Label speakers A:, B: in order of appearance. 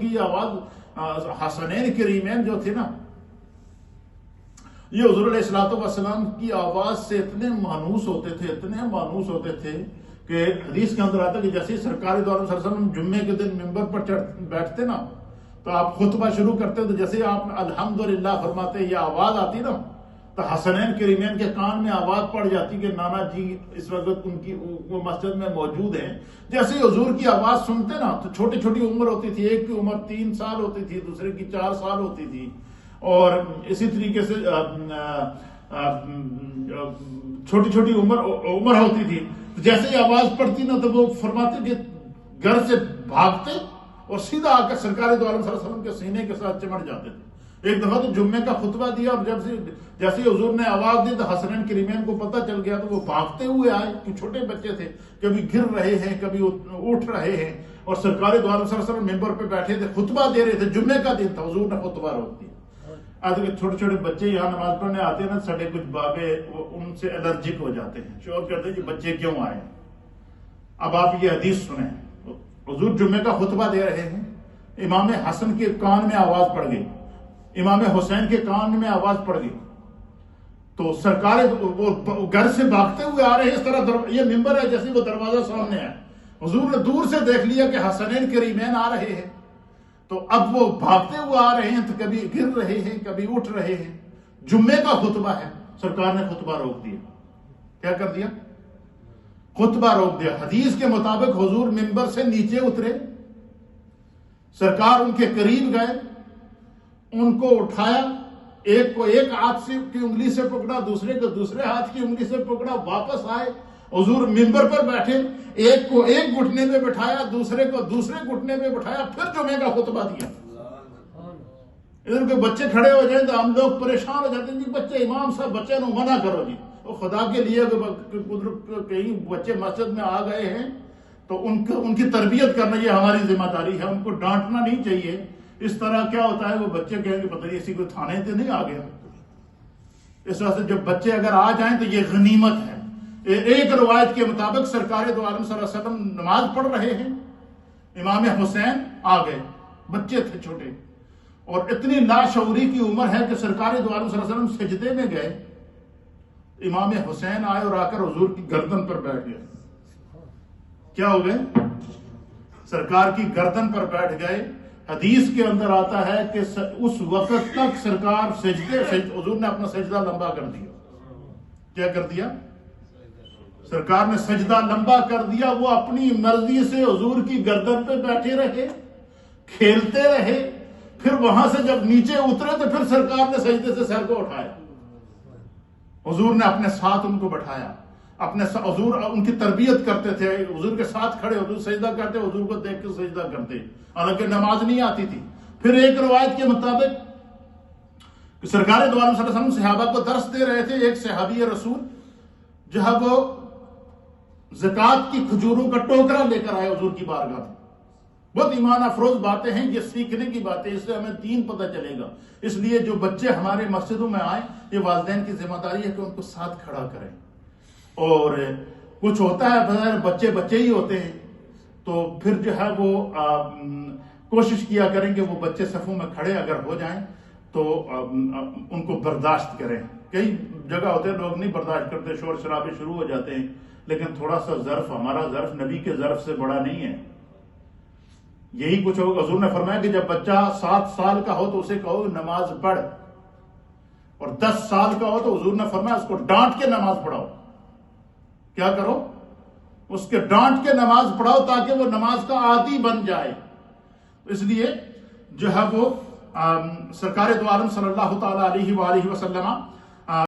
A: کی یہ آواز حسنین کریمین جو تھے نا، یہ حضور علیہ الصلوۃ والسلام کی آواز سے اتنے مانوس ہوتے تھے کہ حدیث کے اندر آتا ہے کہ جیسے سرکار دو عالم صلی اللہ علیہ وسلم جمعے کے دن ممبر پر بیٹھتے نا تو آپ خطبہ شروع کرتے تو جیسے آپ الحمدللہ فرماتے یہ آواز آتی نا تو حسنین کریمین کے کان میں آواز پڑ جاتی کہ نانا جی اس وقت ان کی وہ مسجد میں موجود ہیں۔ جیسے حضور کی آواز سنتے نا تو چھوٹی چھوٹی عمر ہوتی تھی، ایک کی عمر 3 سال ہوتی تھی، دوسرے کی 4 سال ہوتی تھی، اور اسی طریقے سے چھوٹی چھوٹی عمر ہوتی تھی۔ جیسے ہی آواز پڑتی نا تو وہ فرماتے کہ گھر سے بھاگتے اور سیدھا آ کر سرکار دو عالم صلی اللہ علیہ وسلم کے سینے کے ساتھ چمٹ جاتے تھے۔ ایک دفعہ تو جمعے کا خطبہ دیا اور جیسے حضور نے آواز دی تو حسنین کریمین کو پتہ چل گیا تو وہ بھاگتے ہوئے آئے کہ چھوٹے بچے تھے، کبھی گر رہے ہیں کبھی اٹھ رہے ہیں، اور سرکار دو عالم صلی اللہ علیہ وسلم ممبر پہ بیٹھے تھے، خطبہ دے رہے تھے، جمعے کا دن تھا، حضور نے خطبہ روک دیا۔ آج چھوٹے چھوٹے بچے یہاں نماز پڑھنے آتے ہیں نا، سارے کچھ بابے ان سے الرجک ہو جاتے ہیں، شور کرتے ہیں کہ بچے کیوں آئے۔ اب آپ یہ حدیث سنیں، حضور جمعے کا خطبہ دے رہے ہیں، امام حسن کے کان میں آواز پڑ گئی، امام حسین کے کان میں آواز پڑ گئی، تو سرکار وہ گھر سے بھاگتے ہوئے آ رہے ہیں، اس طرح یہ ممبر ہے جیسے وہ دروازہ سامنے ہے، حضور نے دور سے دیکھ لیا کہ حسنین کریمین آ رہے ہیں، تو اب وہ بھاگتے ہوئے آ رہے ہیں تو کبھی گر رہے ہیں کبھی اٹھ رہے ہیں۔ جمعے کا خطبہ ہے، سرکار نے خطبہ روک دیا۔ کیا کر دیا؟ خطبہ روک دیا۔ حدیث کے مطابق حضور ممبر سے نیچے اترے، سرکار ان کے قریب گئے، ان کو اٹھایا، ایک کو ایک ہاتھ سے کی انگلی سے پکڑا، دوسرے کو دوسرے ہاتھ کی انگلی سے پکڑا، واپس آئے، حضور ممبر پر بیٹھے، ایک کو ایک گھٹنے میں بٹھایا، دوسرے کو دوسرے گھٹنے میں بٹھایا، پھر جمعے کا خطبہ دیا۔ ادھر کے بچے کھڑے ہو جائیں تو ہم لوگ پریشان ہو جاتے ہیں جی بچے، امام صاحب بچے نو منع کرو جی، وہ خدا کے لیے کہیں بچے مسجد میں آ گئے ہیں تو ان کی تربیت کرنا یہ ہماری ذمہ داری ہے، ان کو ڈانٹنا نہیں چاہیے۔ اس طرح کیا ہوتا ہے وہ بچے کہیں گے پتہ نہیں اسی کو تھانے سے نہیں آ گیا۔ اس وجہ سے جب بچے اگر آ جائیں تو یہ غنیمت ہے۔ ایک روایت کے مطابق سرکار دو عالم صلی اللہ علیہ وسلم نماز پڑھ رہے ہیں، امام حسین آ گئے، بچے تھے چھوٹے، اور اتنی لاشعوری کی عمر ہے کہ سرکار دو عالم صلی اللہ علیہ وسلم سجدے میں گئے، امام حسین آئے اور آ کر حضور کی گردن پر بیٹھ گئے۔ کیا ہو گئے؟ سرکار کی گردن پر بیٹھ گئے۔ حدیث کے اندر آتا ہے کہ اس وقت تک سرکار حضور نے اپنا سجدہ لمبا کر دیا۔ کیا کر دیا؟ سرکار نے سجدہ لمبا کر دیا، وہ اپنی مرضی سے حضور کی گردن پہ بیٹھے رہے، کھیلتے رہے، پھر وہاں سے جب نیچے اترے تو پھر سرکار نے سجدے سے سر کو اٹھایا، حضور نے اپنے ساتھ ان کو بٹھایا، حضور ان کی تربیت کرتے تھے، حضور کے ساتھ کھڑے، حضور سجدہ کرتے، حضور کو دیکھ کے سجدہ کرتے، حالانکہ نماز نہیں آتی تھی۔ پھر ایک روایت کے مطابق سرکار دو عالم صلی اللہ علیہ وسلم صحابہ کو درس دے رہے تھے، ایک صحابی رسول جو ہے وہ زکوٰۃ کی کھجوروں کا ٹوکرا لے کر آئے حضور کی بارگاہ میں۔ بہت ایمان افروز باتیں ہیں، یہ سیکھنے کی باتیں، اس سے ہمیں دین پتہ چلے گا۔ اس لیے جو بچے ہمارے مسجدوں میں آئیں، یہ والدین کی ذمہ داری ہے کہ ان کو ساتھ کھڑا کریں، اور کچھ ہوتا ہے بچے بچے ہی ہوتے ہیں تو پھر جو ہے وہ کوشش کیا کریں کہ وہ بچے صفوں میں کھڑے اگر ہو جائیں تو ان کو برداشت کریں۔ کئی جگہ ہوتے ہیں لوگ نہیں برداشت کرتے، شور شرابے شروع ہو جاتے ہیں، لیکن تھوڑا سا ظرف، ہمارا ظرف نبی کے ظرف سے بڑا نہیں ہے۔ یہی کچھ ہوگا، حضور نے فرمایا کہ جب بچہ 7 سال کا ہو تو اسے کہو نماز پڑھ، اور 10 سال کا ہو تو حضور نے فرمایا اس کو ڈانٹ کے نماز پڑھاؤ۔ کیا کرو؟ اس کے ڈانٹ کے نماز پڑھاؤ تاکہ وہ نماز کا عادی بن جائے۔ اس لیے جو ہے وہ سرکار دو عالم صلی اللہ تعالی علیہ وآلہ وسلم